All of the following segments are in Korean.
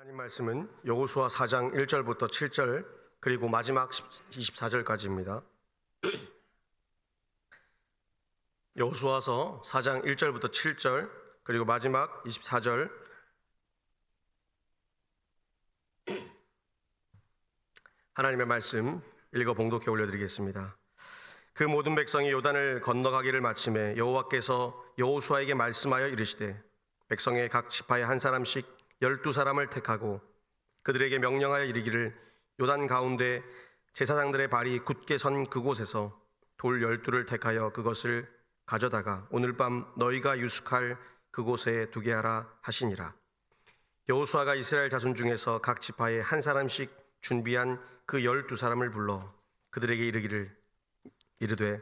하나님 말씀은 여호수아 4장 1절부터 7절 그리고 마지막 24절까지입니다. 여호수아서 4장 1절부터 7절 그리고 마지막 24절. 하나님의 말씀 읽어 봉독해 올려드리겠습니다. 그 모든 백성이 요단을 건너가기를 마침에 여호와께서 여호수아에게 말씀하여 이르시되 백성의 각 지파에 한 사람씩 12사람을 택하고 그들에게 명령하여 이르기를 요단 가운데 제사장들의 발이 굳게 선 그곳에서 돌 12를 택하여 그것을 가져다가 오늘 밤 너희가 유숙할 그곳에 두게 하라 하시니라. 여호수아가 이스라엘 자손 중에서 각 지파에 한 사람씩 준비한 그 12사람을 불러 그들에게 이르되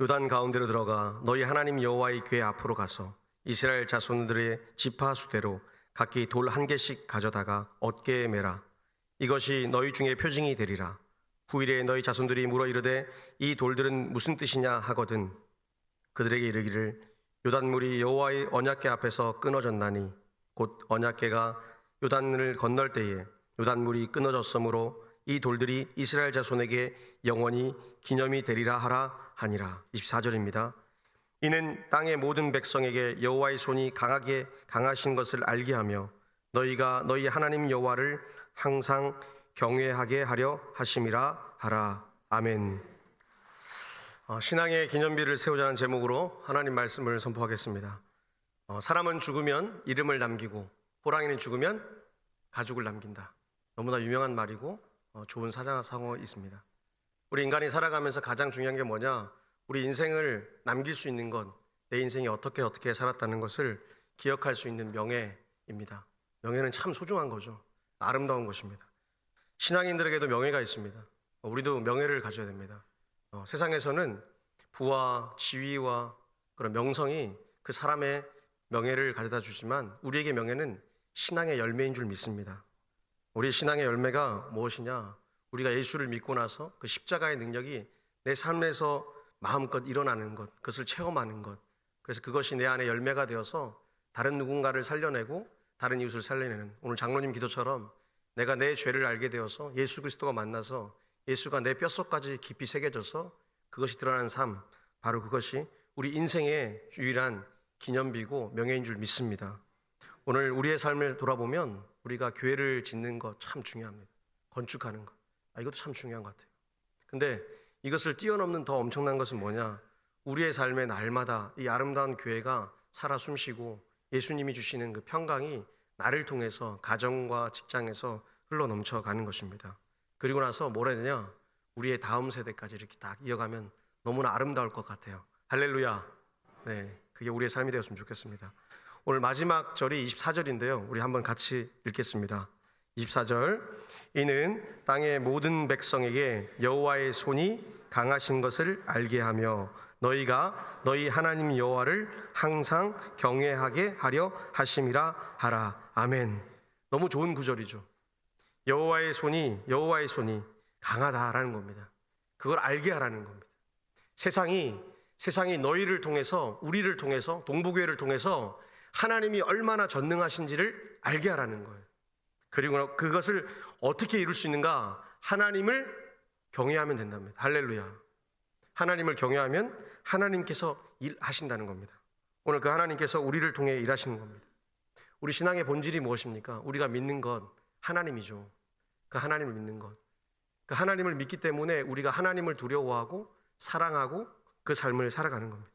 요단 가운데로 들어가 너희 하나님 여호와의 궤 앞으로 가서 이스라엘 자손들의 지파 수대로 각기 돌 한 개씩 가져다가 어깨에 매라. 이것이 너희 중에 표징이 되리라. 후일에 너희 자손들이 물어 이르되 이 돌들은 무슨 뜻이냐 하거든 그들에게 이르기를 요단물이 여호와의 언약궤 앞에서 끊어졌나니 곧 언약궤가 요단을 건널 때에 요단물이 끊어졌으므로 이 돌들이 이스라엘 자손에게 영원히 기념이 되리라 하라 하니라. 24절입니다. 이는 땅의 모든 백성에게 여호와의 손이 강하신 것을 알게 하며 너희가 너희 하나님 여호와를 항상 경외하게 하려 하심이라 하라. 아멘. 신앙의 기념비를 세우자는 제목으로 하나님 말씀을 선포하겠습니다. 사람은 죽으면 이름을 남기고 호랑이는 죽으면 가죽을 남긴다. 너무나 유명한 말이고 좋은 사자성어 있습니다. 우리 인간이 살아가면서 가장 중요한 게 뭐냐? 우리 인생을 남길 수 있는 것, 내 인생이 어떻게 살았다는 것을 기억할 수 있는 명예입니다. 명예는 참 소중한 거죠. 아름다운 것입니다. 신앙인들에게도 명예가 있습니다. 우리도 명예를 가져야 됩니다. 세상에서는 부와 지위와 그런 명성이 그 사람의 명예를 가져다 주지만 우리에게 명예는 신앙의 열매인 줄 믿습니다. 우리 신앙의 열매가 무엇이냐? 우리가 예수를 믿고 나서 그 십자가의 능력이 내 삶에서 마음껏 일어나는 것, 그것을 체험하는 것. 그래서 그것이 내 안에 열매가 되어서 다른 누군가를 살려내고 다른 이웃을 살려내는, 오늘 장로님 기도처럼 내가 내 죄를 알게 되어서 예수 그리스도가 만나서 예수가 내 뼛속까지 깊이 새겨져서 그것이 드러나는 삶, 바로 그것이 우리 인생의 유일한 기념비고 명예인 줄 믿습니다. 오늘 우리의 삶을 돌아보면 우리가 교회를 짓는 것 참 중요합니다. 건축하는 것, 이것도 참 중요한 것 같아요. 근데 이것을 뛰어넘는 더 엄청난 것은 뭐냐? 우리의 삶의 날마다 이 아름다운 교회가 살아 숨쉬고 예수님이 주시는 그 평강이 나를 통해서 가정과 직장에서 흘러 넘쳐가는 것입니다. 그리고 나서 뭘 해야 되냐? 우리의 다음 세대까지 이렇게 딱 이어가면 너무나 아름다울 것 같아요. 할렐루야. 네, 그게 우리의 삶이 되었으면 좋겠습니다. 오늘 마지막 절이 24절인데요. 우리 한번 같이 읽겠습니다. 24절. 이는 땅의 모든 백성에게 여호와의 손이 강하신 것을 알게 하며 너희가 너희 하나님 여호와를 항상 경외하게 하려 하심이라 하라. 아멘. 너무 좋은 구절이죠. 여호와의 손이 강하다라는 겁니다. 그걸 알게 하라는 겁니다. 세상이 너희를 통해서, 우리를 통해서, 동부교회를 통해서 하나님이 얼마나 전능하신지를 알게 하라는 거예요. 그리고 그것을 어떻게 이룰 수 있는가? 하나님을 경외하면 된답니다. 할렐루야. 하나님을 경외하면 하나님께서 일하신다는 겁니다. 오늘 그 하나님께서 우리를 통해 일하시는 겁니다. 우리 신앙의 본질이 무엇입니까? 우리가 믿는 것, 하나님이죠. 그 하나님을 믿는 것. 그 하나님을 믿기 때문에 우리가 하나님을 두려워하고 사랑하고 그 삶을 살아가는 겁니다.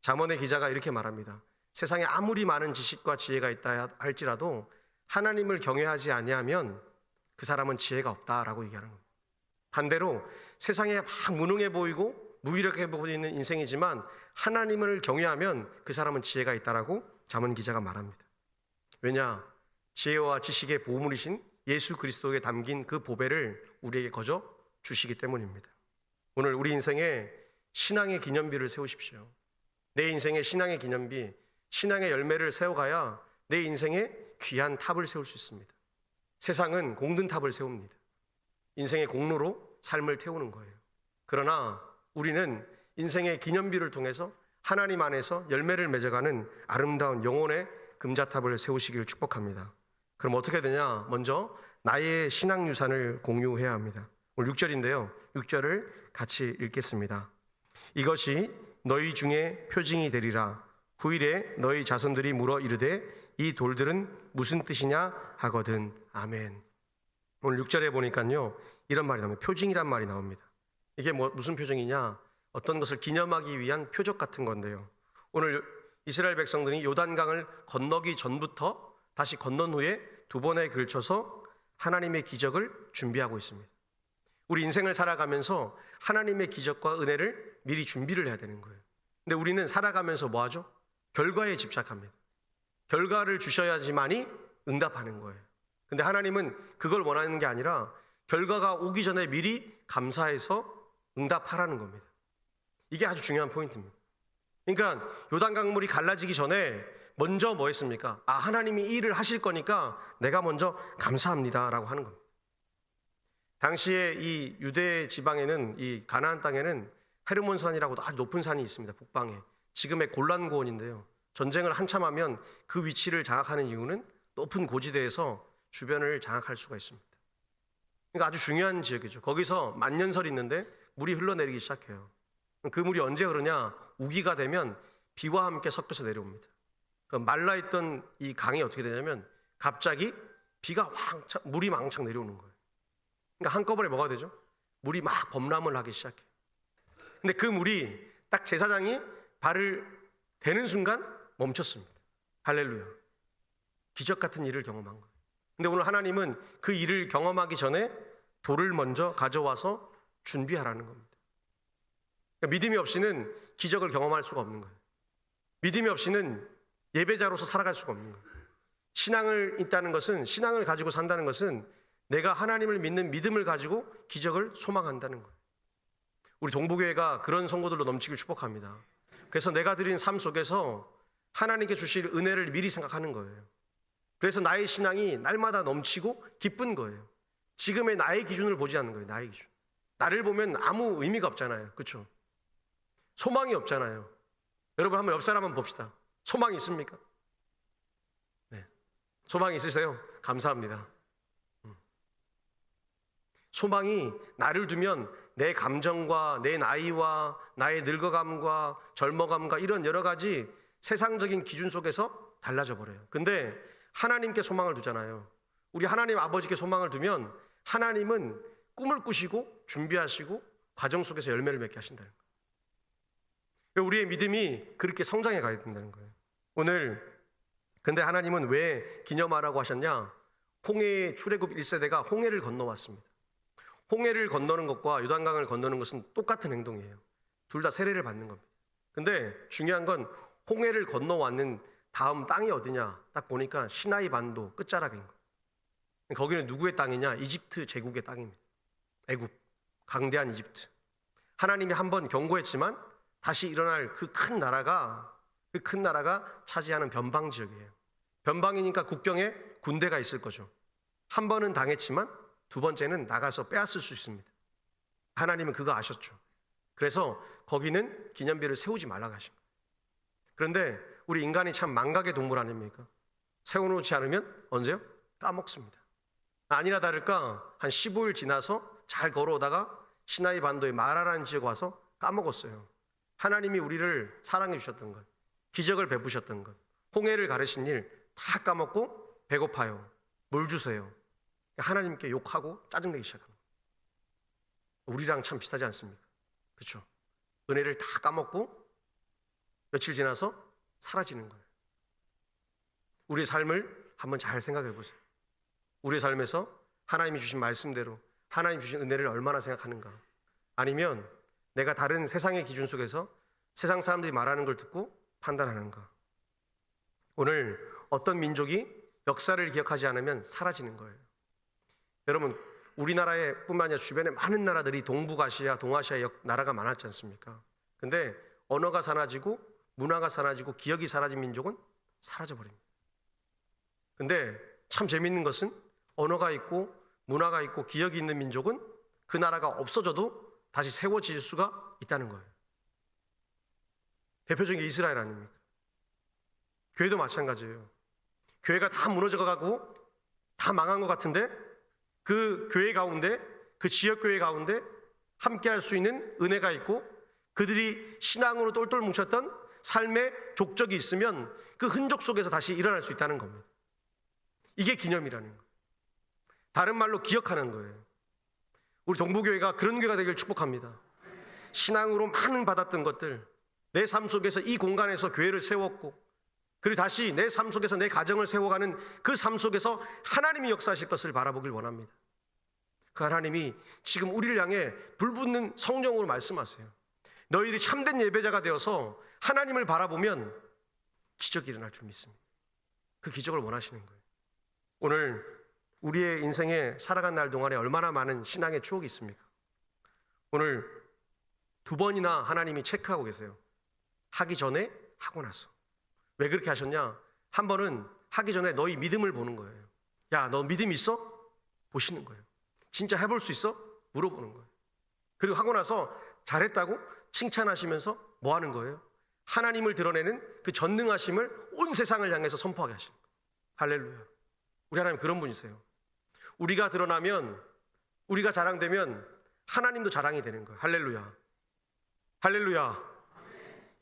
잠언의 기자가 이렇게 말합니다. 세상에 아무리 많은 지식과 지혜가 있다 할지라도 하나님을 경외하지 아니하면 그 사람은 지혜가 없다라고 얘기하는 겁니다. 반대로 세상에 막 무능해 보이고 무기력해 보이는 인생이지만 하나님을 경외하면 그 사람은 지혜가 있다라고 잠언 기자가 말합니다. 왜냐? 지혜와 지식의 보물이신 예수 그리스도에 담긴 그 보배를 우리에게 거저 주시기 때문입니다. 오늘 우리 인생에 신앙의 기념비를 세우십시오. 내 인생의 신앙의 기념비, 신앙의 열매를 세워가야 내 인생에 귀한 탑을 세울 수 있습니다. 세상은 공든 탑을 세웁니다. 인생의 공로로 삶을 태우는 거예요. 그러나 우리는 인생의 기념비를 통해서 하나님 안에서 열매를 맺어가는 아름다운 영혼의 금자탑을 세우시기를 축복합니다. 그럼 어떻게 되냐? 먼저 나의 신앙 유산을 공유해야 합니다. 오늘 6절인데요. 6절을 같이 읽겠습니다. 이것이 너희 중에 표징이 되리라. 후일에 너희 자손들이 물어 이르되 이 돌들은 무슨 뜻이냐 하거든. 아멘. 오늘 6절에 보니까요, 이런 말이 나옵니다. 표징이란 말이 나옵니다. 이게 무슨 표징이냐? 어떤 것을 기념하기 위한 표적 같은 건데요. 오늘 이스라엘 백성들이 요단강을 건너기 전부터 다시 건넌 후에 두 번에 걸쳐서 하나님의 기적을 준비하고 있습니다. 우리 인생을 살아가면서 하나님의 기적과 은혜를 미리 준비를 해야 되는 거예요. 근데 우리는 살아가면서 뭐 하죠? 결과에 집착합니다. 결과를 주셔야지만이 응답하는 거예요. 근데 하나님은 그걸 원하는 게 아니라 결과가 오기 전에 미리 감사해서 응답하라는 겁니다. 이게 아주 중요한 포인트입니다. 그러니까 요단강물이 갈라지기 전에 먼저 뭐 했습니까? 하나님이 이 일을 하실 거니까 내가 먼저 감사합니다 라고 하는 겁니다. 당시에 이 유대 지방에는, 이 가나안 땅에는 헤르몬산이라고 아주 높은 산이 있습니다. 북방에. 지금의 골란 고원인데요. 전쟁을 한참 하면 그 위치를 장악하는 이유는 높은 고지대에서 주변을 장악할 수가 있습니다. 그러니까 아주 중요한 지역이죠. 거기서 만년설이 있는데 물이 흘러내리기 시작해요. 그 물이 언제 흐르냐? 우기가 되면 비와 함께 섞여서 내려옵니다. 말라있던 이 강이 어떻게 되냐면 갑자기 물이 왕창 내려오는 거예요. 그러니까 한꺼번에 뭐가 되죠? 물이 막 범람을 하기 시작해요. 근데 그 물이 딱 제사장이 발을 대는 순간 멈췄습니다. 할렐루야. 기적 같은 일을 경험한 거예요. 근데 오늘 하나님은 그 일을 경험하기 전에 돌을 먼저 가져와서 준비하라는 겁니다. 그러니까 믿음이 없이는 기적을 경험할 수가 없는 거예요. 믿음이 없이는 예배자로서 살아갈 수가 없는 거예요. 신앙을 있다는 것은, 신앙을 가지고 산다는 것은 내가 하나님을 믿는 믿음을 가지고 기적을 소망한다는 거예요. 우리 동부교회가 그런 성도들로 넘치길 축복합니다. 그래서 내가 드린 삶 속에서 하나님께 주실 은혜를 미리 생각하는 거예요. 그래서 나의 신앙이 날마다 넘치고 기쁜 거예요. 지금의 나의 기준을 보지 않는 거예요. 나의 기준. 나를 보면 아무 의미가 없잖아요. 그렇죠? 소망이 없잖아요. 여러분 한번 옆 사람 한번 봅시다. 소망이 있습니까? 네. 소망이 있으세요? 감사합니다. 소망이 나를 두면 내 감정과 내 나이와 나의 늙어감과 젊어감과 이런 여러 가지 세상적인 기준 속에서 달라져 버려요. 근데 하나님께 소망을 두잖아요. 우리 하나님 아버지께 소망을 두면 하나님은 꿈을 꾸시고 준비하시고 과정 속에서 열매를 맺게 하신다는 거예요. 우리의 믿음이 그렇게 성장해 가야 된다는 거예요. 오늘 근데 하나님은 왜 기념하라고 하셨냐? 홍해의 출애굽 1세대가 홍해를 건너왔습니다. 홍해를 건너는 것과 요단강을 건너는 것은 똑같은 행동이에요. 둘 다 세례를 받는 겁니다. 근데 중요한 건 홍해를 건너왔는 다음 땅이 어디냐? 딱 보니까 시나이 반도 끝자락인 거예요. 거기는 누구의 땅이냐? 이집트 제국의 땅입니다. 애굽, 강대한 이집트. 하나님이 한번 경고했지만 다시 일어날 그 큰 나라가 차지하는 변방 지역이에요. 변방이니까 국경에 군대가 있을 거죠. 한 번은 당했지만 두 번째는 나가서 빼앗을 수 있습니다. 하나님은 그거 아셨죠. 그래서 거기는 기념비를 세우지 말라고 하신 거예요. 그런데 우리 인간이 참 망각의 동물 아닙니까? 세워놓지 않으면 언제요? 까먹습니다. 아니나 다를까 한 15일 지나서 잘 걸어오다가 시나이 반도의 마라라는 지역 와서 까먹었어요. 하나님이 우리를 사랑해 주셨던 것, 기적을 베푸셨던 것, 홍해를 가르신 일 다 까먹고 배고파요. 뭘 주세요? 하나님께 욕하고 짜증내기 시작합니다. 우리랑 참 비슷하지 않습니까? 그렇죠? 은혜를 다 까먹고 며칠 지나서 사라지는 거예요. 우리의 삶을 한번 잘 생각해 보세요. 우리의 삶에서 하나님이 주신 말씀대로 하나님 주신 은혜를 얼마나 생각하는가? 아니면 내가 다른 세상의 기준 속에서 세상 사람들이 말하는 걸 듣고 판단하는가? 오늘 어떤 민족이 역사를 기억하지 않으면 사라지는 거예요. 여러분, 우리나라에 뿐만 아니라 주변에 많은 나라들이 동북아시아, 동아시아의 나라가 많았지 않습니까? 근데 언어가 사라지고 문화가 사라지고 기억이 사라진 민족은 사라져버립니다. 근데 참 재밌는 것은 언어가 있고 문화가 있고 기억이 있는 민족은 그 나라가 없어져도 다시 세워질 수가 있다는 거예요. 대표적인 게 이스라엘 아닙니까? 교회도 마찬가지예요. 교회가 다 무너져가고 다 망한 것 같은데 그 교회 가운데, 그 지역교회 가운데 함께 할 수 있는 은혜가 있고 그들이 신앙으로 똘똘 뭉쳤던 삶의 족적이 있으면 그 흔적 속에서 다시 일어날 수 있다는 겁니다. 이게 기념이라는 거예요. 다른 말로 기억하는 거예요. 우리 동부교회가 그런 교회가 되길 축복합니다. 신앙으로 많은 받았던 것들, 내 삶 속에서 이 공간에서 교회를 세웠고 그리고 다시 내 삶 속에서 내 가정을 세워가는 그 삶 속에서 하나님이 역사하실 것을 바라보길 원합니다. 그 하나님이 지금 우리를 향해 불붙는 성령으로 말씀하세요. 너희들이 참된 예배자가 되어서 하나님을 바라보면 기적이 일어날 줄 믿습니다. 그 기적을 원하시는 거예요. 오늘 우리의 인생에 살아간 날 동안에 얼마나 많은 신앙의 추억이 있습니까? 오늘 2번이나 하나님이 체크하고 계세요. 하기 전에, 하고 나서. 왜 그렇게 하셨냐? 한 번은 하기 전에 너희 믿음을 보는 거예요. 야, 너 믿음 있어? 보시는 거예요. 진짜 해볼 수 있어? 물어보는 거예요. 그리고 하고 나서 잘했다고 칭찬하시면서 뭐 하는 거예요? 하나님을 드러내는 그 전능하심을 온 세상을 향해서 선포하게 하시는 거예요. 할렐루야. 우리 하나님 그런 분이세요. 우리가 드러나면, 우리가 자랑되면 하나님도 자랑이 되는 거예요. 할렐루야. 할렐루야.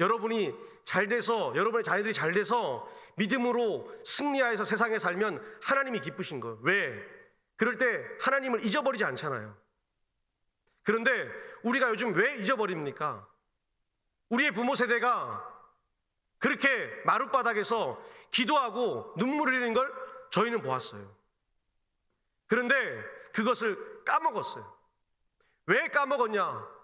여러분이 잘 돼서, 여러분의 자녀들이 잘 돼서 믿음으로 승리하여서 세상에 살면 하나님이 기쁘신 거예요. 왜? 그럴 때 하나님을 잊어버리지 않잖아요. 그런데 우리가 요즘 왜 잊어버립니까? 우리의 부모 세대가 그렇게 마룻바닥에서 기도하고 눈물 흘리는 걸 저희는 보았어요. 그런데 그것을 까먹었어요. 왜 까먹었냐?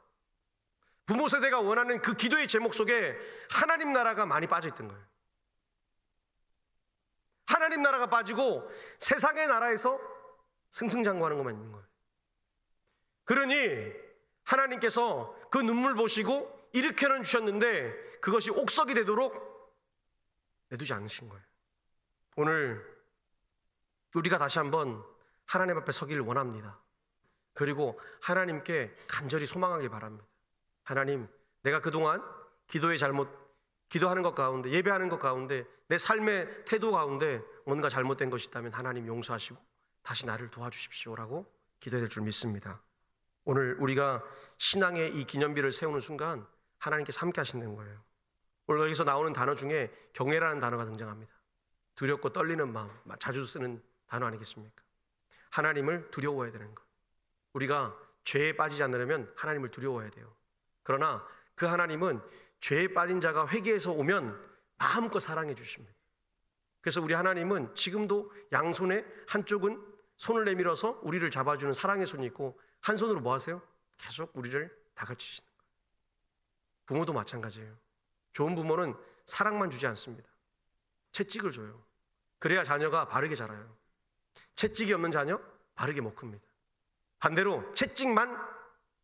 부모 세대가 원하는 그 기도의 제목 속에 하나님 나라가 많이 빠져 있던 거예요. 하나님 나라가 빠지고 세상의 나라에서 승승장구하는 것만 있는 거예요. 그러니 하나님께서 그 눈물 보시고 일으켜는 주셨는데 그것이 옥석이 되도록 내두지 않으신 거예요. 오늘 우리가 다시 한번 하나님 앞에 서기를 원합니다. 그리고 하나님께 간절히 소망하길 바랍니다. 하나님, 내가 그동안 기도하는 것 가운데, 예배하는 것 가운데, 내 삶의 태도 가운데 뭔가 잘못된 것이 있다면 하나님 용서하시고 다시 나를 도와주십시오라고 기도해야 될 줄 믿습니다. 오늘 우리가 신앙의 이 기념비를 세우는 순간 하나님께서 함께 하신다는 거예요. 오늘 여기서 나오는 단어 중에 경외라는 단어가 등장합니다. 두렵고 떨리는 마음, 자주 쓰는 단어 아니겠습니까? 하나님을 두려워해야 되는 것. 우리가 죄에 빠지지 않으려면 하나님을 두려워해야 돼요. 그러나 그 하나님은 죄에 빠진 자가 회개해서 오면 마음껏 사랑해 주십니다. 그래서 우리 하나님은 지금도 양손에 한쪽은 손을 내밀어서 우리를 잡아주는 사랑의 손이 있고 한 손으로 뭐 하세요? 계속 우리를 다가치시는 거예요. 부모도 마찬가지예요. 좋은 부모는 사랑만 주지 않습니다. 채찍을 줘요. 그래야 자녀가 바르게 자라요. 채찍이 없는 자녀 바르게 못 큽니다. 반대로 채찍만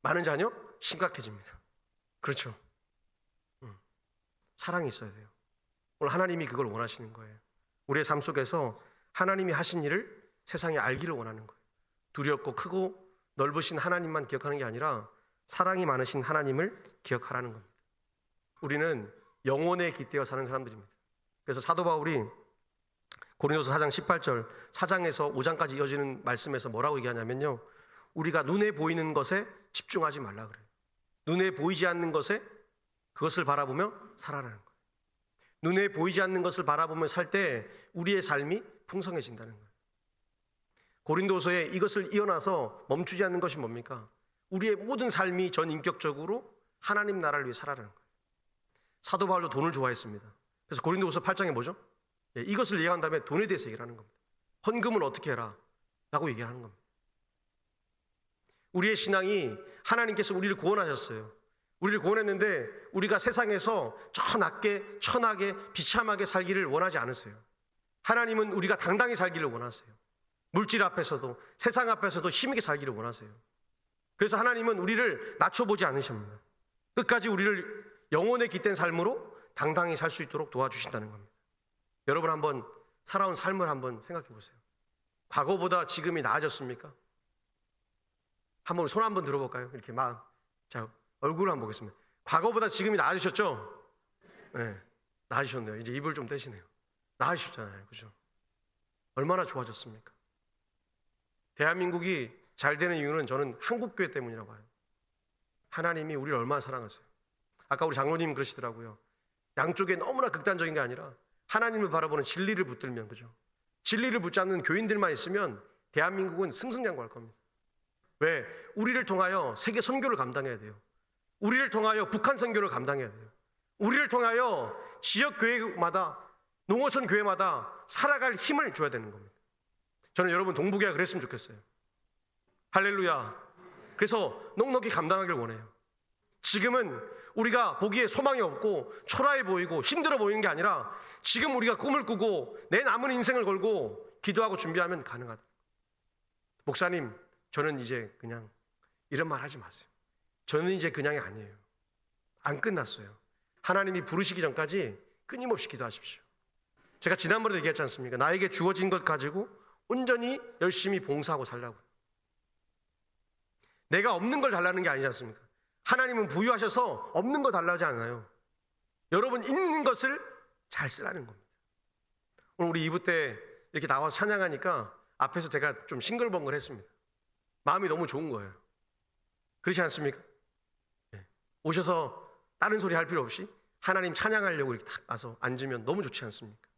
많은 자녀 심각해집니다. 그렇죠. 사랑이 있어야 돼요. 오늘 하나님이 그걸 원하시는 거예요. 우리의 삶 속에서 하나님이 하신 일을 세상에 알기를 원하는 거예요. 두렵고 크고 넓으신 하나님만 기억하는 게 아니라 사랑이 많으신 하나님을 기억하라는 겁니다. 우리는 영혼에 깃대어 사는 사람들입니다. 그래서 사도 바울이 고린도서 4장 18절 4장에서 5장까지 이어지는 말씀에서 뭐라고 얘기하냐면요, 우리가 눈에 보이는 것에 집중하지 말라 그래요. 눈에 보이지 않는 것에 그것을 바라보며 살아라는 거예요. 눈에 보이지 않는 것을 바라보며 살 때 우리의 삶이 풍성해진다는 거예요. 고린도서에 이것을 이어나서 멈추지 않는 것이 뭡니까? 우리의 모든 삶이 전 인격적으로 하나님 나라를 위해 살아라는 거예요. 사도 바울도 돈을 좋아했습니다. 그래서 고린도서 8장에 뭐죠? 이것을 이해한 다음에 돈에 대해서 얘기를 하는 겁니다. 헌금을 어떻게 해라 라고 얘기를 하는 겁니다. 우리의 신앙이 하나님께서 우리를 구원하셨어요. 우리를 구원했는데 우리가 세상에서 저 낮게 천하게 비참하게 살기를 원하지 않으세요. 하나님은 우리가 당당히 살기를 원하세요. 물질 앞에서도 세상 앞에서도 힘있게 살기를 원하세요. 그래서 하나님은 우리를 낮춰보지 않으십니다. 끝까지 우리를 영혼에 깃댄 삶으로 당당히 살 수 있도록 도와주신다는 겁니다. 여러분 한번 살아온 삶을 한번 생각해 보세요. 과거보다 지금이 나아졌습니까? 한번 손 한번 들어볼까요? 이렇게 자, 얼굴을 한번 보겠습니다. 과거보다 지금이 나아지셨죠? 네, 나아지셨네요. 이제 입을 좀 떼시네요. 나아지셨잖아요. 그죠? 얼마나 좋아졌습니까? 대한민국이 잘 되는 이유는 저는 한국교회 때문이라고 봐요. 하나님이 우리를 얼마나 사랑하세요. 아까 우리 장로님 그러시더라고요. 양쪽에 너무나 극단적인 게 아니라 하나님을 바라보는 진리를 붙들면, 그죠? 진리를 붙잡는 교인들만 있으면 대한민국은 승승장구할 겁니다. 왜? 우리를 통하여 세계 선교를 감당해야 돼요. 우리를 통하여 북한 선교를 감당해야 돼요. 우리를 통하여 지역 교회마다, 농어촌 교회마다 살아갈 힘을 줘야 되는 겁니다. 저는 여러분 동북이가 그랬으면 좋겠어요. 할렐루야. 그래서 넉넉히 감당하길 원해요. 지금은 우리가 보기에 소망이 없고 초라해 보이고 힘들어 보이는 게 아니라 지금 우리가 꿈을 꾸고 내 남은 인생을 걸고 기도하고 준비하면 가능하다. 목사님, 저는 이제 그냥 이런 말 하지 마세요. 저는 이제 그냥이 아니에요. 안 끝났어요. 하나님이 부르시기 전까지 끊임없이 기도하십시오. 제가 지난번에 얘기했지 않습니까? 나에게 주어진 것 가지고 온전히 열심히 봉사하고 살라고. 내가 없는 걸 달라는 게 아니지 않습니까? 하나님은 부유하셔서 없는 거 달라지 않아요. 여러분 있는 것을 잘 쓰라는 겁니다. 오늘 우리 2부 때 이렇게 나와서 찬양하니까 앞에서 제가 좀 싱글벙글했습니다. 마음이 너무 좋은 거예요. 그렇지 않습니까? 네. 오셔서 다른 소리 할 필요 없이 하나님 찬양하려고 이렇게 딱 와서 앉으면 너무 좋지 않습니까?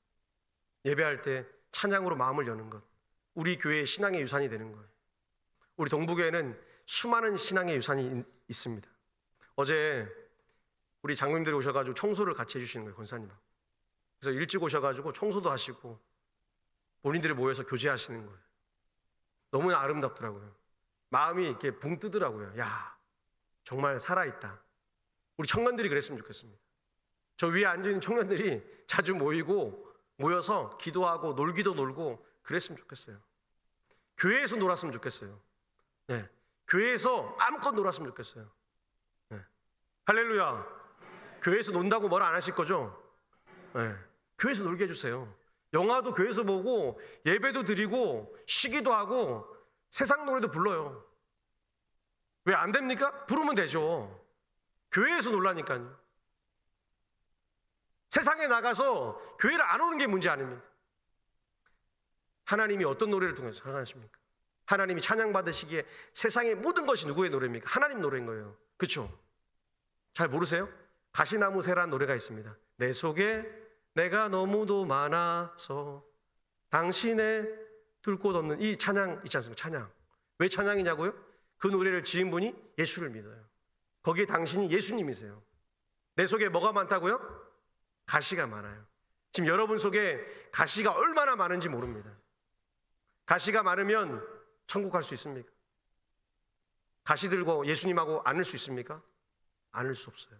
예배할 때 찬양으로 마음을 여는 것, 우리 교회의 신앙의 유산이 되는 거예요. 우리 동부교회는 수많은 신앙의 유산이 있습니다. 어제 우리 장로님들이 오셔가지고 청소를 같이 해주시는 거예요, 권사님하고. 그래서 일찍 오셔가지고 청소도 하시고 본인들이 모여서 교제하시는 거예요. 너무나 아름답더라고요. 마음이 이렇게 붕 뜨더라고요. 야, 정말 살아있다. 우리 청년들이 그랬으면 좋겠습니다. 저 위에 앉아있는 청년들이 자주 모여서 기도하고 놀기도 놀고 그랬으면 좋겠어요. 교회에서 놀았으면 좋겠어요. 네. 교회에서 마음껏 놀았으면 좋겠어요. 네. 할렐루야. 교회에서 논다고 뭐라 안 하실 거죠? 네. 교회에서 놀게 해주세요. 영화도 교회에서 보고 예배도 드리고 쉬기도 하고 세상 노래도 불러요. 왜 안 됩니까? 부르면 되죠. 교회에서 놀라니까요. 세상에 나가서 교회를 안 오는 게 문제 아닙니까? 하나님이 어떤 노래를 통해서 사랑하십니까? 하나님이 찬양받으시기에 세상의 모든 것이 누구의 노래입니까? 하나님 노래인 거예요. 그렇죠? 잘 모르세요? 가시나무새라는 노래가 있습니다. 내 속에 내가 너무도 많아서 당신의 둘 곳 없는 이 찬양 있지 않습니까? 찬양. 왜 찬양이냐고요? 그 노래를 지은 분이 예수를 믿어요. 거기에 당신이 예수님이세요. 내 속에 뭐가 많다고요? 가시가 많아요. 지금 여러분 속에 가시가 얼마나 많은지 모릅니다. 가시가 많으면 천국 갈 수 있습니까? 가시 들고 예수님하고 안을 수 있습니까? 안을 수 없어요.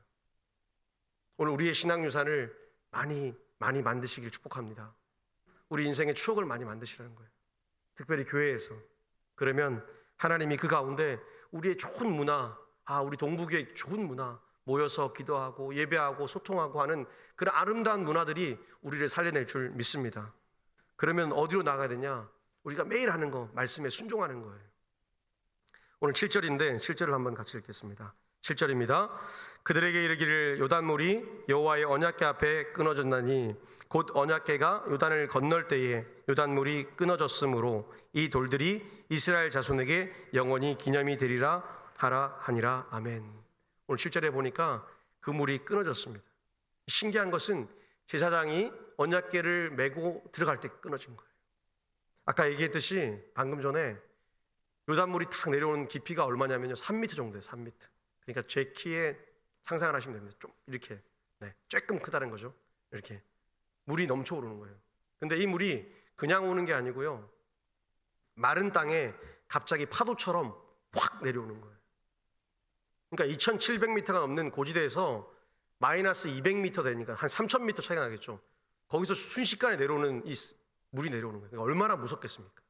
오늘 우리의 신앙 유산을 많이 만드시길 축복합니다. 우리 인생의 추억을 많이 만드시라는 거예요. 특별히 교회에서. 그러면 하나님이 그 가운데 우리의 좋은 문화, 우리 동북의 좋은 문화, 모여서 기도하고 예배하고 소통하고 하는 그런 아름다운 문화들이 우리를 살려낼 줄 믿습니다. 그러면 어디로 나가야 되냐? 우리가 매일 하는 거, 말씀에 순종하는 거예요. 오늘 7절인데 7절을 한번 같이 읽겠습니다. 7절입니다. 그들에게 이르기를 요단물이 여호와의 언약궤 앞에 끊어졌나니 곧 언약궤가 요단을 건널 때에 요단물이 끊어졌으므로 이 돌들이 이스라엘 자손에게 영원히 기념이 되리라 하라 하니라. 아멘. 오늘 7절에 보니까 그 물이 끊어졌습니다. 신기한 것은 제사장이 언약궤를 메고 들어갈 때 끊어진 거예요. 아까 얘기했듯이 방금 전에 요단물이 탁 내려오는 깊이가 얼마냐면요, 3m 정도예요. 3m. 그러니까 제 키에 상상을 하시면 됩니다. 좀 이렇게 조금 크다는 거죠. 이렇게 물이 넘쳐 오르는 거예요. 근데 이 물이 그냥 오는 게 아니고요, 마른 땅에 갑자기 파도처럼 확 내려오는 거예요. 그러니까 2700m가 넘는 고지대에서 마이너스 200m 되니까 한 3000m 차이가 나겠죠. 거기서 순식간에 내려오는 이 물이 내려오는 거예요. 그러니까 얼마나 무섭겠습니까?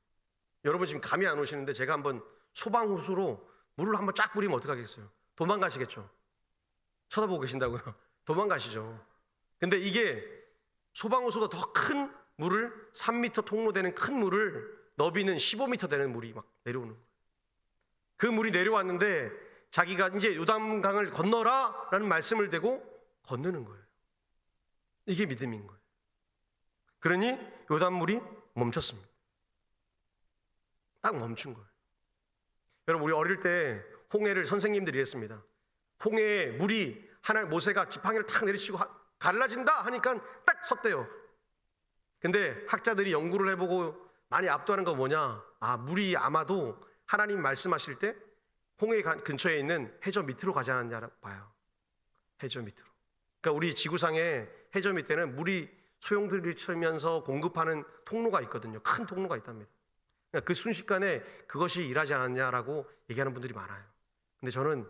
여러분 지금 감이 안 오시는데 제가 한번 소방호수로 물을 한번 쫙 뿌리면 어떡하겠어요? 도망가시겠죠? 쳐다보고 계신다고요? 도망가시죠. 근데 이게 소방호수가 더 큰 물을 3m 통로되는 큰 물을 너비는 15m 되는 물이 막 내려오는 거예요. 그 물이 내려왔는데 자기가 이제 요단강을 건너라 라는 말씀을 대고 건너는 거예요. 이게 믿음인 거예요. 그러니 요단물이 멈췄습니다. 딱 멈춘 거예요. 여러분, 우리 어릴 때 홍해를 선생님들이 했습니다. 홍해에 물이 모세가 지팡이를 탁 내리치고 갈라진다 하니까 딱 섰대요. 근데 학자들이 연구를 해보고 많이 압도하는 건 뭐냐? 물이 아마도 하나님 말씀하실 때 홍해 근처에 있는 해저 밑으로 가지 않았냐 봐요. 해저 밑으로. 그러니까 우리 지구상에 해저 밑에는 물이 소용돌이치면서 공급하는 통로가 있거든요. 큰 통로가 있답니다. 그러니까 그 순식간에 그것이 일하지 않았냐라고 얘기하는 분들이 많아요. 근데 저는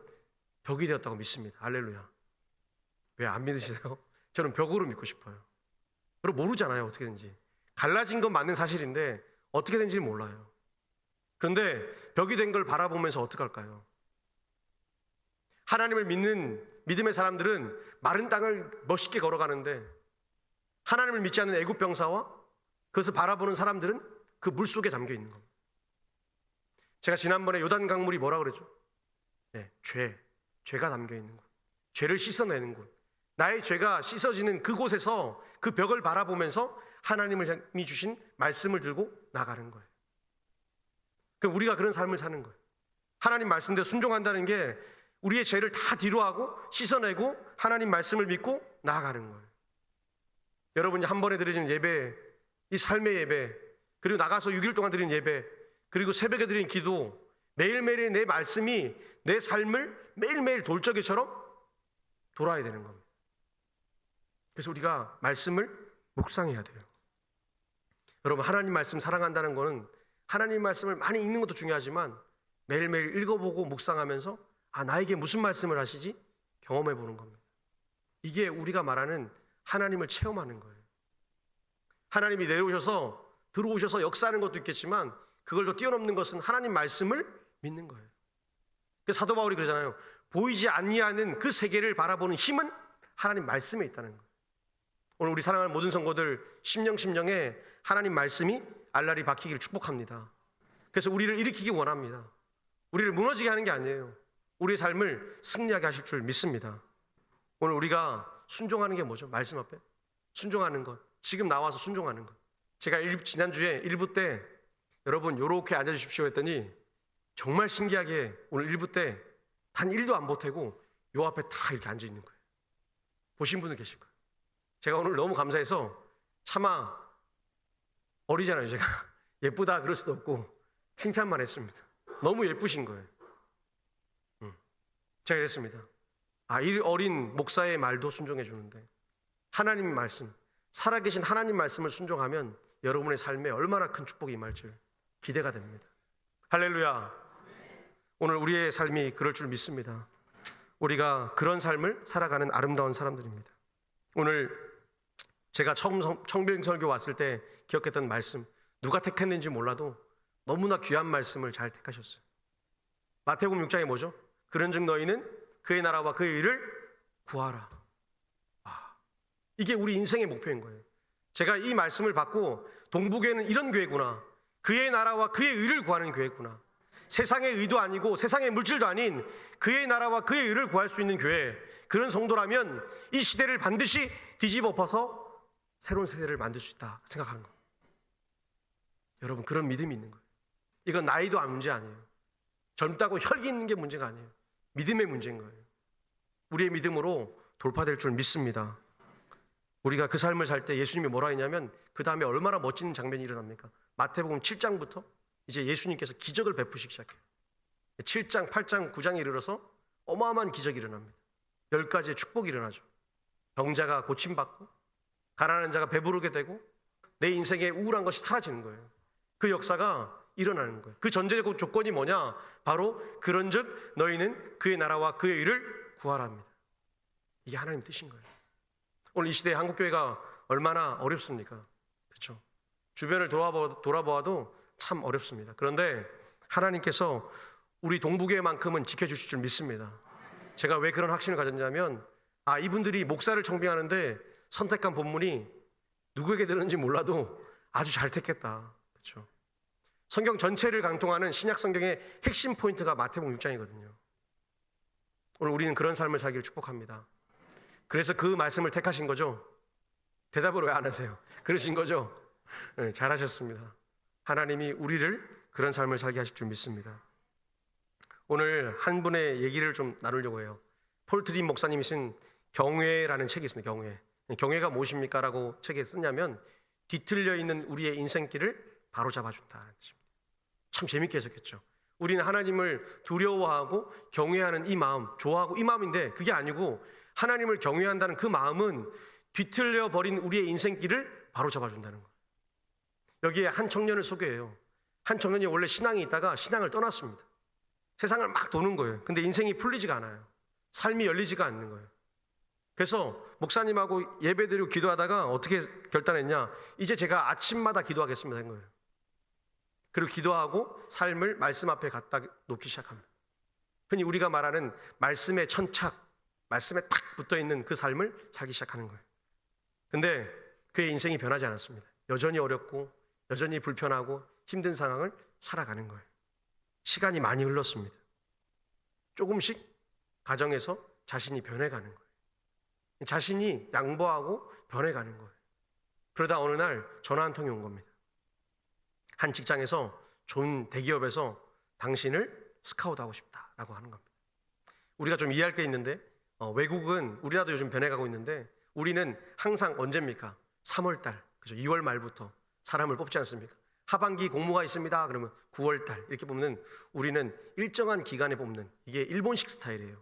벽이 되었다고 믿습니다. 할렐루야. 왜 안 믿으시나요? 저는 벽으로 믿고 싶어요. 그리고 모르잖아요, 어떻게 된지. 갈라진 건 맞는 사실인데 어떻게 된지 몰라요. 그런데 벽이 된 걸 바라보면서 어떡할까요? 하나님을 믿는 믿음의 사람들은 마른 땅을 멋있게 걸어가는데, 하나님을 믿지 않는 애굽 병사와 그것을 바라보는 사람들은 그 물속에 담겨 있는 겁니다. 제가 지난번에 요단 강물이 뭐라 그랬죠? 네, 죄가 담겨 있는 곳, 죄를 씻어내는 곳, 나의 죄가 씻어지는 그곳에서 그 벽을 바라보면서 하나님이 주신 말씀을 들고 나가는 거예요. 그럼 우리가 그런 삶을 사는 거예요. 하나님 말씀대로 순종한다는 게 우리의 죄를 다 뒤로하고 씻어내고 하나님 말씀을 믿고 나아가는 거예요. 여러분이 한 번에 드리는 예배, 이 삶의 예배, 그리고 나가서 6일 동안 드리는 예배, 그리고 새벽에 드리는 기도, 매일매일의 내 말씀이 내 삶을 매일매일 돌적이처럼 돌아야 되는 겁니다. 그래서 우리가 말씀을 묵상해야 돼요. 여러분, 하나님 말씀 사랑한다는 거는 하나님 말씀을 많이 읽는 것도 중요하지만 매일매일 읽어보고 묵상하면서 나에게 무슨 말씀을 하시지? 경험해 보는 겁니다. 이게 우리가 말하는 하나님을 체험하는 거예요. 하나님이 들어오셔서 역사하는 것도 있겠지만 그걸 더 뛰어넘는 것은 하나님 말씀을 믿는 거예요. 그래서 사도 바울이 그러잖아요. 보이지 아니하는 그 세계를 바라보는 힘은 하나님 말씀에 있다는 거예요. 오늘 우리 사랑하는 모든 성도들 심령에 하나님 말씀이 알알이 박히기를 축복합니다. 그래서 우리를 일으키기 원합니다. 우리를 무너지게 하는 게 아니에요. 우리의 삶을 승리하게 하실 줄 믿습니다. 오늘 우리가 순종하는 게 뭐죠? 말씀 앞에 순종하는 것, 지금 나와서 순종하는 것. 제가 지난주에 1부 때 여러분 요렇게 앉아주십시오 했더니 정말 신기하게 오늘 1부 때 단 1도 안 보태고 요 앞에 다 이렇게 앉아 있는 거예요. 보신 분은 계실 거예요. 제가 오늘 너무 감사해서 차마 어리잖아요. 제가 예쁘다 그럴 수도 없고 칭찬만 했습니다. 너무 예쁘신 거예요. 제가 이랬습니다. 이 어린 목사의 말도 순종해 주는데 하나님 말씀, 살아계신 하나님 말씀을 순종하면 여러분의 삶에 얼마나 큰 축복이 임할지 기대가 됩니다. 할렐루야. 오늘 우리의 삶이 그럴 줄 믿습니다. 우리가 그런 삶을 살아가는 아름다운 사람들입니다. 오늘 제가 처음 청빙설교 왔을 때 기억했던 말씀, 누가 택했는지 몰라도 너무나 귀한 말씀을 잘 택하셨어요. 마태복음 6장에 뭐죠? 그런즉 너희는 그의 나라와 그의 의를 구하라. 이게 우리 인생의 목표인 거예요. 제가 이 말씀을 받고 동북교회는 이런 교회구나, 그의 나라와 그의 의를 구하는 교회구나, 세상의 의도 아니고 세상의 물질도 아닌 그의 나라와 그의 의를 구할 수 있는 교회, 그런 성도라면 이 시대를 반드시 뒤집어 엎어서 새로운 세대를 만들 수 있다 생각하는 거예요. 여러분, 그런 믿음이 있는 거예요. 이건 나이도 문제 아니에요. 젊다고 혈기 있는 게 문제가 아니에요. 믿음의 문제인 거예요. 우리의 믿음으로 돌파될 줄 믿습니다. 우리가 그 삶을 살 때 예수님이 뭐라 했냐면 그 다음에 얼마나 멋진 장면이 일어납니까? 마태복음 7장부터 이제 예수님께서 기적을 베푸시기 시작해요. 7장, 8장, 9장에 이르러서 어마어마한 기적이 일어납니다. 10가지의 축복이 일어나죠. 병자가 고침받고 가난한 자가 배부르게 되고 내 인생의 우울한 것이 사라지는 거예요. 그 역사가 일어나는 거예요. 그 전제적 조건이 뭐냐? 바로 그런즉 너희는 그의 나라와 그의 의를 구하랍니다. 이게 하나님 뜻인 거예요. 오늘 이 시대에 한국교회가 얼마나 어렵습니까? 그렇죠? 주변을 돌아보아도 참 어렵습니다. 그런데 하나님께서 우리 동북교회만큼은 지켜주실 줄 믿습니다. 제가 왜 그런 확신을 가졌냐면 이분들이 목사를 청빙하는데 선택한 본문이 누구에게 들었는지 몰라도 아주 잘 택했다. 그렇죠? 성경 전체를 강통하는 신약 성경의 핵심 포인트가 마태복음 6장이거든요. 오늘 우리는 그런 삶을 살기를 축복합니다. 그래서 그 말씀을 택하신 거죠? 대답을 왜 안 하세요? 그러신 거죠? 네, 잘하셨습니다. 하나님이 우리를 그런 삶을 살게 하실 줄 믿습니다. 오늘 한 분의 얘기를 좀 나누려고 해요. 폴 트림 목사님이 쓴 경외라는 책이 있습니다. 경외가 무엇입니까? 라고 책에 쓰냐면 뒤틀려 있는 우리의 인생길을 바로잡아준다는 뜻입니다. 참 재밌게 해석했죠. 우리는 하나님을 두려워하고 경외하는 이 마음, 좋아하고 이 마음인데 그게 아니고 하나님을 경외한다는 그 마음은 뒤틀려 버린 우리의 인생길을 바로잡아준다는 거예요. 여기에 한 청년을 소개해요. 한 청년이 원래 신앙이 있다가 신앙을 떠났습니다. 세상을 막 도는 거예요. 근데 인생이 풀리지가 않아요. 삶이 열리지가 않는 거예요. 그래서 목사님하고 예배드리고 기도하다가 어떻게 결단했냐? 이제 제가 아침마다 기도하겠습니다 한 거예요. 그리고 기도하고 삶을 말씀 앞에 갖다 놓기 시작합니다. 흔히 우리가 말하는 말씀의 천착, 말씀에 탁 붙어있는 그 삶을 살기 시작하는 거예요. 근데 그의 인생이 변하지 않았습니다. 여전히 어렵고 여전히 불편하고 힘든 상황을 살아가는 거예요. 시간이 많이 흘렀습니다. 조금씩 가정에서 자신이 변해가는 거예요. 자신이 양보하고 변해가는 거예요. 그러다 어느 날 전화 한 통이 온 겁니다. 한 직장에서 좋은 대기업에서 당신을 스카우트하고 싶다라고 하는 겁니다. 우리가 좀 이해할 게 있는데 외국은 우리나라도 요즘 변해가고 있는데 우리는 항상 언제입니까? 3월 달, 그죠? 2월 말부터 사람을 뽑지 않습니까? 하반기 공모가 있습니다. 그러면 9월 달 이렇게 뽑는 우리는 일정한 기간에 뽑는 이게 일본식 스타일이에요.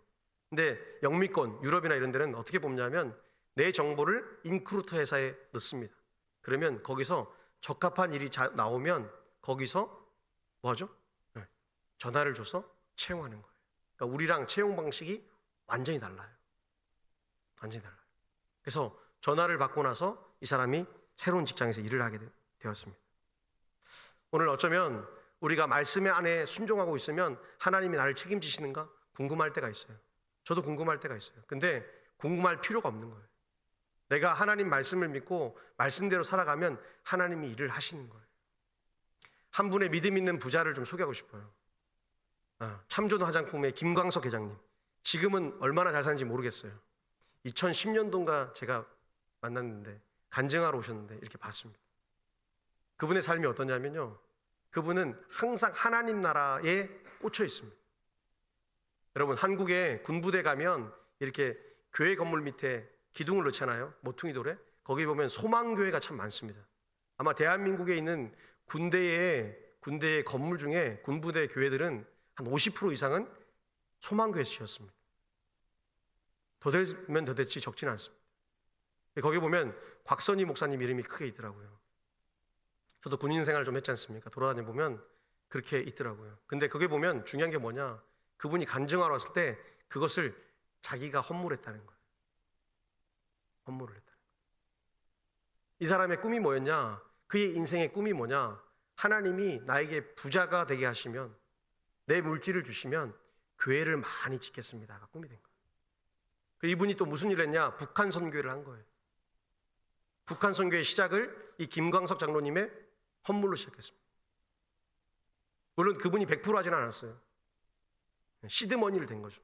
근데 영미권, 유럽이나 이런 데는 어떻게 뽑냐면 내 정보를 인크루터 회사에 넣습니다. 그러면 거기서 적합한 일이 나오면 거기서 뭐 하죠? 전화를 줘서 채용하는 거예요. 그러니까 우리랑 채용 방식이 완전히 달라요. 완전히 달라요. 그래서 전화를 받고 나서 이 사람이 새로운 직장에서 일을 하게 되었습니다. 오늘 어쩌면 우리가 말씀의 안에 순종하고 있으면 하나님이 나를 책임지시는가 궁금할 때가 있어요. 저도 궁금할 때가 있어요. 근데 궁금할 필요가 없는 거예요. 내가 하나님 말씀을 믿고 말씀대로 살아가면 하나님이 일을 하시는 거예요. 한 분의 믿음 있는 부자를 좀 소개하고 싶어요. 참좋은 화장품의 김광석 회장님. 지금은 얼마나 잘 사는지 모르겠어요. 2010년도인가 제가 만났는데 간증하러 오셨는데 이렇게 봤습니다. 그분의 삶이 어떠냐면요, 그분은 항상 하나님 나라에 꽂혀 있습니다. 여러분, 한국에 군부대 가면 이렇게 교회 건물 밑에 기둥을 넣잖아요. 모퉁이 돌에. 거기 보면 소망교회가 참 많습니다. 아마 대한민국에 있는 군대의 건물 중에 군부대 교회들은 한 50% 이상은 소망교회 지었습니다. 더 되면 더 됐지 적지는 않습니다. 거기 보면 곽선희 목사님 이름이 크게 있더라고요. 저도 군인 생활 좀 했지 않습니까? 돌아다녀 보면 그렇게 있더라고요. 근데 거기 보면 중요한 게 뭐냐? 그분이 간증하러 왔을 때 그것을 자기가 헌물했다는 거예요. 헌물을 했다는 거예요. 이 사람의 꿈이 뭐였냐? 그의 인생의 꿈이 뭐냐? 하나님이 나에게 부자가 되게 하시면, 내 물질을 주시면 교회를 많이 짓겠습니다가 꿈이 된 거예요. 이분이 또 무슨 일을 했냐? 북한 선교회를 한 거예요. 북한 선교의 시작을 이 김광석 장로님의 헌물로 시작했습니다. 물론 그분이 100% 하진 않았어요. 시드머니를 된 거죠.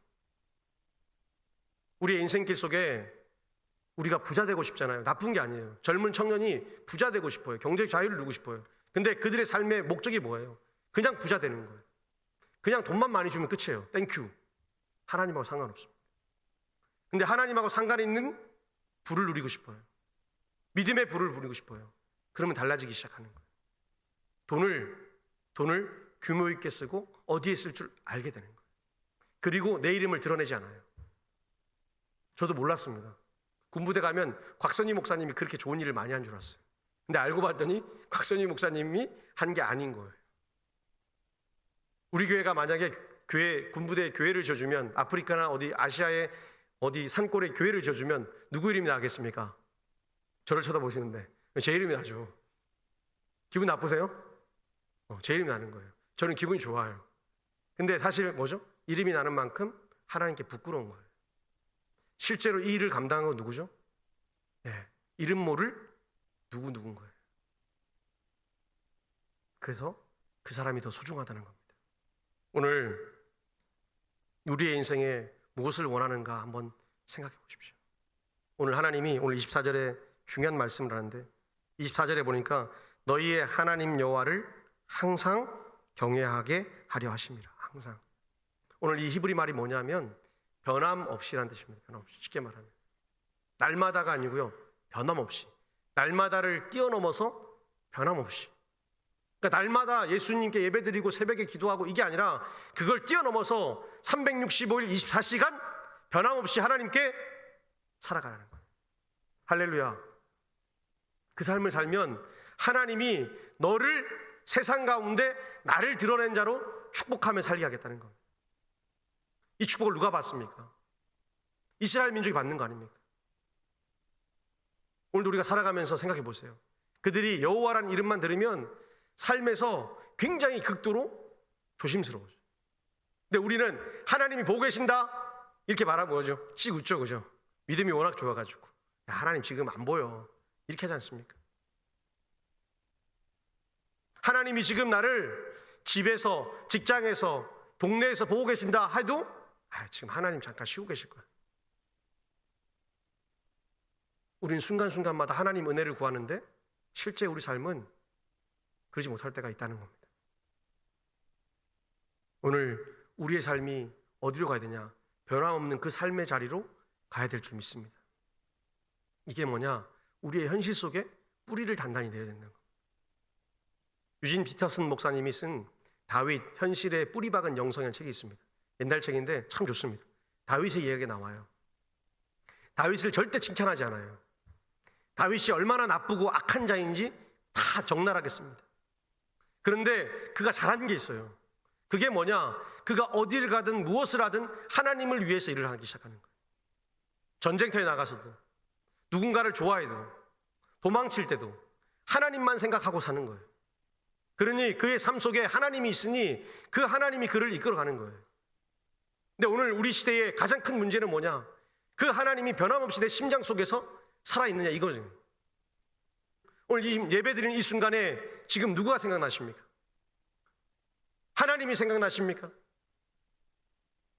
우리의 인생길 속에 우리가 부자 되고 싶잖아요. 나쁜 게 아니에요. 젊은 청년이 부자 되고 싶어요. 경제적 자유를 누리고 싶어요. 근데 그들의 삶의 목적이 뭐예요? 그냥 부자 되는 거예요. 그냥 돈만 많이 주면 끝이에요. 땡큐. 하나님하고 상관없습니다. 근데 하나님하고 상관 있는 부를 누리고 싶어요. 믿음의 부를 누리고 싶어요. 그러면 달라지기 시작하는 거예요. 돈을 규모 있게 쓰고 어디에 쓸 줄 알게 되는 거예요. 그리고 내 이름을 드러내지 않아요. 저도 몰랐습니다. 군부대 가면 곽선희 목사님이 그렇게 좋은 일을 많이 한 줄 알았어요. 근데 알고 봤더니 곽선희 목사님이 한 게 아닌 거예요. 우리 교회가 만약에 군부대 교회를 지어주면, 아프리카나 어디 아시아의 어디 산골에 교회를 지어주면 누구 이름이 나겠습니까? 저를 쳐다보시는데 제 이름이 나죠. 기분 나쁘세요? 제 이름이 나는 거예요. 저는 기분이 좋아요. 근데 사실 뭐죠? 이름이 나는 만큼 하나님께 부끄러운 거예요. 실제로 이 일을 감당한 건 누구죠? 이름 모를 누군 거예요. 그래서 그 사람이 더 소중하다는 겁니다. 오늘 우리의 인생에 무엇을 원하는가 한번 생각해 보십시오. 오늘 하나님이 오늘 24절에 중요한 말씀을 하는데 24절에 보니까 너희의 하나님 여호와를 항상 경외하게 하려 하심이라. 항상. 오늘 이 히브리 말이 뭐냐면 변함없이라는 뜻입니다. 변함없이. 쉽게 말하면 날마다가 아니고요, 변함없이. 날마다를 뛰어넘어서 변함없이. 그러니까 날마다 예수님께 예배드리고 새벽에 기도하고 이게 아니라 그걸 뛰어넘어서 365일 24시간 변함없이 하나님께 살아가라는 거예요. 할렐루야. 그 삶을 살면 하나님이 너를 세상 가운데 나를 드러낸 자로 축복하며 살게 하겠다는 겁니다. 이 축복을 누가 받습니까? 이스라엘 민족이 받는 거 아닙니까? 오늘도 우리가 살아가면서 생각해 보세요. 그들이 여호와라는 이름만 들으면 삶에서 굉장히 극도로 조심스러워져. 근데 우리는 하나님이 보고 계신다 이렇게 말하면 뭐죠? 씩 웃죠, 그죠? 믿음이 워낙 좋아가지고 야, 하나님 지금 안 보여 이렇게 하지 않습니까? 하나님이 지금 나를 집에서, 직장에서, 동네에서 보고 계신다 해도 지금 하나님 잠깐 쉬고 계실 거야. 우린 순간순간마다 하나님 은혜를 구하는데 실제 우리 삶은 그러지 못할 때가 있다는 겁니다. 오늘 우리의 삶이 어디로 가야 되냐? 변함없는 그 삶의 자리로 가야 될 줄 믿습니다. 이게 뭐냐? 우리의 현실 속에 뿌리를 단단히 내려야 된다는 겁니다. 유진 피터슨 목사님이 쓴 다윗 현실의 뿌리 박은 영성이라는 책이 있습니다. 옛날 책인데 참 좋습니다. 다윗의 이야기가 나와요. 다윗을 절대 칭찬하지 않아요. 다윗이 얼마나 나쁘고 악한 자인지 다 적나라하게 씁니다. 그런데 그가 잘한 게 있어요. 그게 뭐냐? 그가 어디를 가든 무엇을 하든 하나님을 위해서 일을 하기 시작하는 거예요. 전쟁터에 나가서도 누군가를 좋아해도 도망칠 때도 하나님만 생각하고 사는 거예요. 그러니 그의 삶 속에 하나님이 있으니 그 하나님이 그를 이끌어가는 거예요. 근데 오늘 우리 시대의 가장 큰 문제는 뭐냐? 그 하나님이 변함없이 내 심장 속에서 살아있느냐 이거죠. 오늘 이 예배드리는 이 순간에 지금 누구가 생각나십니까? 하나님이 생각나십니까?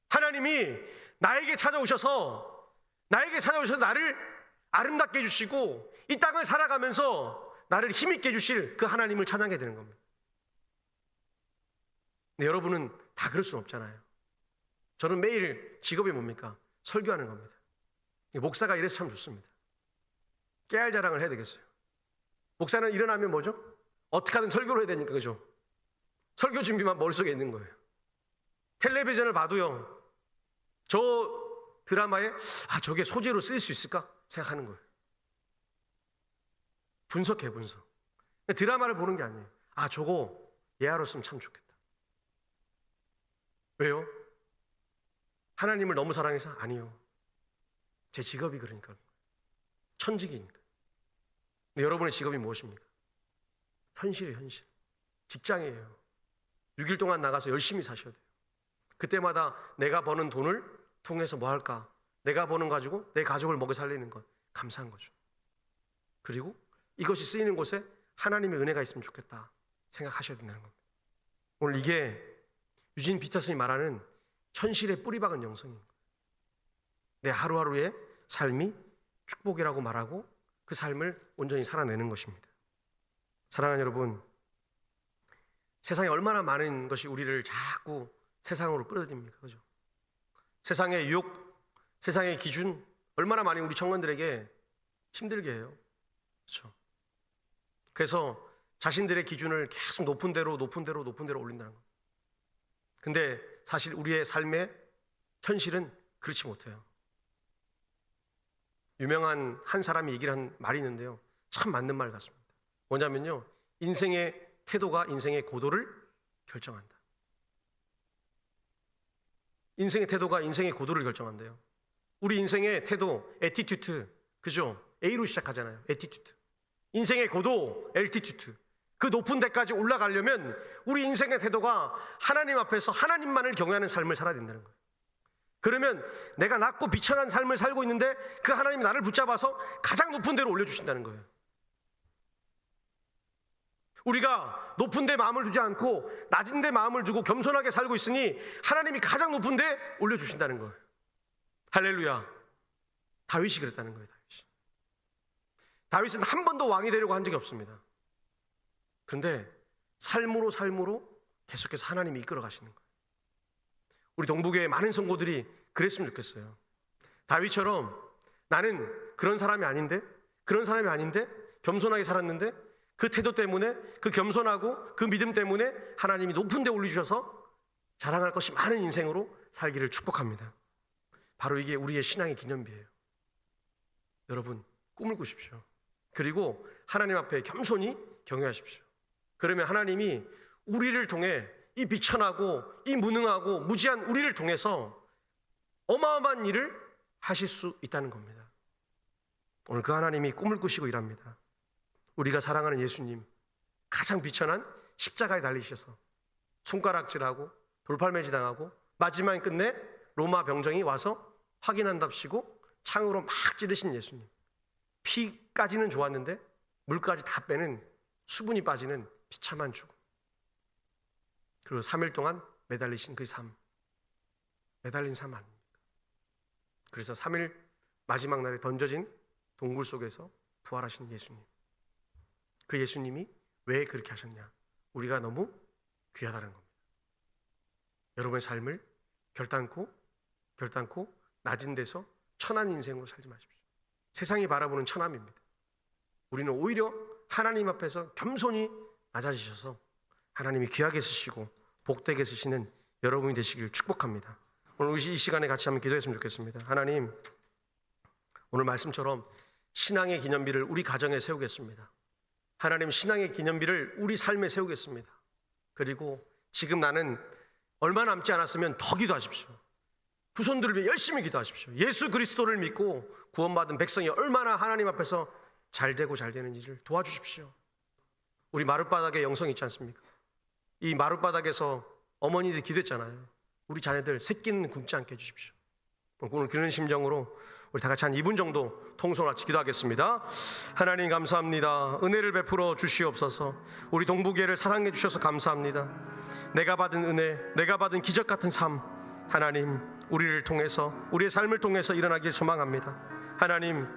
하나님이 나에게 찾아오셔서 나를 아름답게 해주시고 이 땅을 살아가면서 나를 힘있게 해주실 그 하나님을 찬양해야 되는 겁니다. 근데 여러분은 다 그럴 수는 없잖아요. 저는 매일 직업이 뭡니까? 설교하는 겁니다. 목사가 이래서 참 좋습니다. 깨알 자랑을 해야 되겠어요. 목사는 일어나면 뭐죠? 어떻게 하든 설교를 해야 되니까, 그죠? 설교 준비만 머릿속에 있는 거예요. 텔레비전을 봐도요, 저 드라마에 저게 소재로 쓰일 수 있을까? 생각하는 거예요. 분석해, 분석. 드라마를 보는 게 아니에요. 저거 예하로 쓰면 참 좋겠다. 왜요? 하나님을 너무 사랑해서? 아니요. 제 직업이 그러니까. 천직이니까. 근데 여러분의 직업이 무엇입니까? 현실이에요, 현실. 직장이에요. 6일 동안 나가서 열심히 사셔야 돼요. 그때마다 내가 버는 돈을 통해서 뭐 할까? 내가 버는 가지고 내 가족을 먹여 살리는 것. 감사한 거죠. 그리고 이것이 쓰이는 곳에 하나님의 은혜가 있으면 좋겠다 생각하셔야 된다는 겁니다. 오늘 이게 유진 피터슨이 말하는 현실의 뿌리 박은 영성입니다. 내 하루하루의 삶이 축복이라고 말하고 그 삶을 온전히 살아내는 것입니다. 사랑하는 여러분, 세상에 얼마나 많은 것이 우리를 자꾸 세상으로 끌어들입니까? 그죠? 세상의 유혹, 세상의 기준, 얼마나 많이 우리 청년들에게 힘들게 해요. 그렇죠? 그래서 자신들의 기준을 계속 높은 대로 올린다는 거예요. 근데 사실 우리의 삶의 현실은 그렇지 못해요. 유명한 한 사람이 얘기를 한 말이 있는데요, 참 맞는 말 같습니다. 뭐냐면요, 인생의 태도가 인생의 고도를 결정한다. 인생의 태도가 인생의 고도를 결정한대요. 우리 인생의 태도, 에티튜드, 그죠? A로 시작하잖아요. 에티튜드. 인생의 고도, 엘티튜드. 그 높은 데까지 올라가려면 우리 인생의 태도가 하나님 앞에서 하나님만을 경외하는 삶을 살아야 된다는 거예요. 그러면 내가 낮고 비천한 삶을 살고 있는데 그 하나님이 나를 붙잡아서 가장 높은 데로 올려주신다는 거예요. 우리가 높은 데 마음을 두지 않고 낮은 데 마음을 두고 겸손하게 살고 있으니 하나님이 가장 높은 데 올려주신다는 거예요. 할렐루야. 다윗이 그랬다는 거예요. 다윗은 한 번도 왕이 되려고 한 적이 없습니다. 그런데 삶으로 계속해서 하나님이 이끌어 가시는 거예요. 우리 동부교회 많은 성도들이 그랬으면 좋겠어요. 다윗처럼 나는 그런 사람이 아닌데, 겸손하게 살았는데 그 태도 때문에, 그 겸손하고 그 믿음 때문에 하나님이 높은 데 올리셔서 자랑할 것이 많은 인생으로 살기를 축복합니다. 바로 이게 우리의 신앙의 기념비예요. 여러분, 꿈을 꾸십시오. 그리고 하나님 앞에 겸손히 경외하십시오. 그러면 하나님이 우리를 통해 이 비천하고 이 무능하고 무지한 우리를 통해서 어마어마한 일을 하실 수 있다는 겁니다. 오늘 그 하나님이 꿈을 꾸시고 일합니다. 우리가 사랑하는 예수님, 가장 비천한 십자가에 달리셔서 손가락질하고 돌팔매질 당하고 마지막에 끝내 로마 병정이 와서 확인한답시고 창으로 막 찌르신 예수님, 피까지는 좋았는데 물까지 다 빼는, 수분이 빠지는 비참한 죽음, 그리고 3일 동안 매달리신 그 삶, 매달린 삶 아닙니까? 그래서 3일 마지막 날에 던져진 동굴 속에서 부활하신 예수님, 그 예수님이 왜 그렇게 하셨냐? 우리가 너무 귀하다는 겁니다. 여러분의 삶을 결단코 낮은 데서 천한 인생으로 살지 마십시오. 세상이 바라보는 천함입니다. 우리는 오히려 하나님 앞에서 겸손히 낮아지셔서 하나님이 귀하게 쓰시고 복되게 쓰시는 여러분이 되시길 축복합니다. 오늘 이 시간에 같이 한번 기도했으면 좋겠습니다. 하나님, 오늘 말씀처럼 신앙의 기념비를 우리 가정에 세우겠습니다. 하나님, 신앙의 기념비를 우리 삶에 세우겠습니다. 그리고 지금 나는 얼마 남지 않았으면 더 기도하십시오. 후손들을 위해 열심히 기도하십시오. 예수 그리스도를 믿고 구원받은 백성이 얼마나 하나님 앞에서 잘되고 잘되는지를 도와주십시오. 우리 마룻바닥에 영성이 있지 않습니까? 이 마룻바닥에서 어머니들이 기도했잖아요. 우리 자녀들 새끼는 굶지 않게 해주십시오. 오늘 그런 심정으로 우리 다 같이 한 2분 정도 통성같이 기도하겠습니다. 하나님 감사합니다. 은혜를 베풀어 주시옵소서. 우리 동부교회를 사랑해 주셔서 감사합니다. 내가 받은 은혜, 내가 받은 기적 같은 삶, 하나님 우리를 통해서, 우리의 삶을 통해서 일어나길 소망합니다. 하나님,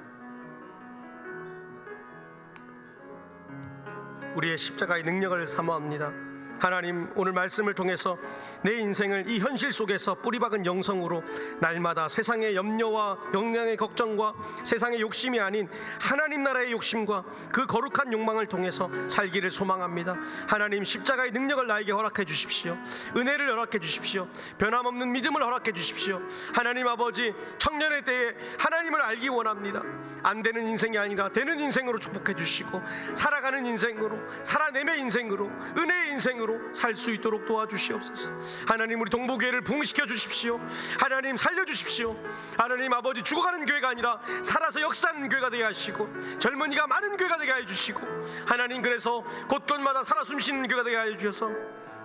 우리의 십자가의 능력을 사모합니다. 하나님, 오늘 말씀을 통해서 내 인생을 이 현실 속에서 뿌리박은 영성으로 날마다 세상의 염려와 영양의 걱정과 세상의 욕심이 아닌 하나님 나라의 욕심과 그 거룩한 욕망을 통해서 살기를 소망합니다. 하나님, 십자가의 능력을 나에게 허락해 주십시오. 은혜를 허락해 주십시오. 변함없는 믿음을 허락해 주십시오. 하나님 아버지, 청년의 때에 하나님을 알기 원합니다. 안 되는 인생이 아니라 되는 인생으로 축복해 주시고 살아가는 인생으로, 살아내의 인생으로, 은혜의 인생으로 살 수 있도록 도와주시옵소서. 하나님, 우리 동부교회를 부흥시켜 주십시오. 하나님, 살려주십시오. 하나님 아버지, 죽어가는 교회가 아니라 살아서 역사하는 교회가 되게 하시고 젊은이가 많은 교회가 되게 해주시고 하나님, 그래서 곳곳마다 살아 숨쉬는 교회가 되게 해주셔서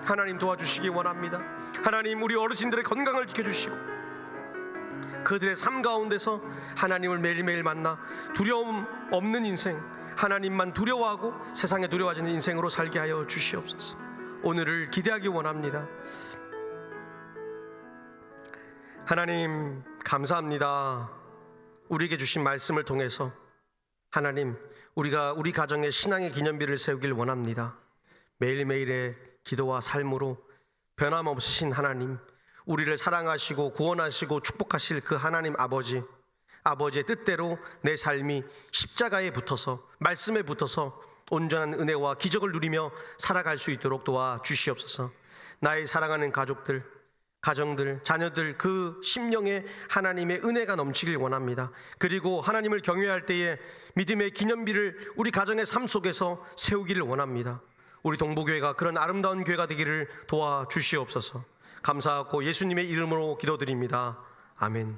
하나님 도와주시기 원합니다. 하나님, 우리 어르신들의 건강을 지켜주시고 그들의 삶 가운데서 하나님을 매일매일 만나 두려움 없는 인생, 하나님만 두려워하고 세상에 두려워지는 인생으로 살게 하여 주시옵소서. 오늘을 기대하기 원합니다. 하나님 감사합니다. 우리에게 주신 말씀을 통해서 하나님, 우리가 우리 가정의 신앙의 기념비를 세우길 원합니다. 매일매일의 기도와 삶으로 변함없으신 하나님, 우리를 사랑하시고 구원하시고 축복하실 그 하나님 아버지의 뜻대로 내 삶이 십자가에 붙어서, 말씀에 붙어서 온전한 은혜와 기적을 누리며 살아갈 수 있도록 도와주시옵소서. 나의 사랑하는 가족들, 가정들, 자녀들, 그 심령에 하나님의 은혜가 넘치길 원합니다. 그리고 하나님을 경외할 때에 믿음의 기념비를 우리 가정의 삶 속에서 세우기를 원합니다. 우리 동부교회가 그런 아름다운 교회가 되기를 도와주시옵소서. 감사하고 예수님의 이름으로 기도드립니다. 아멘.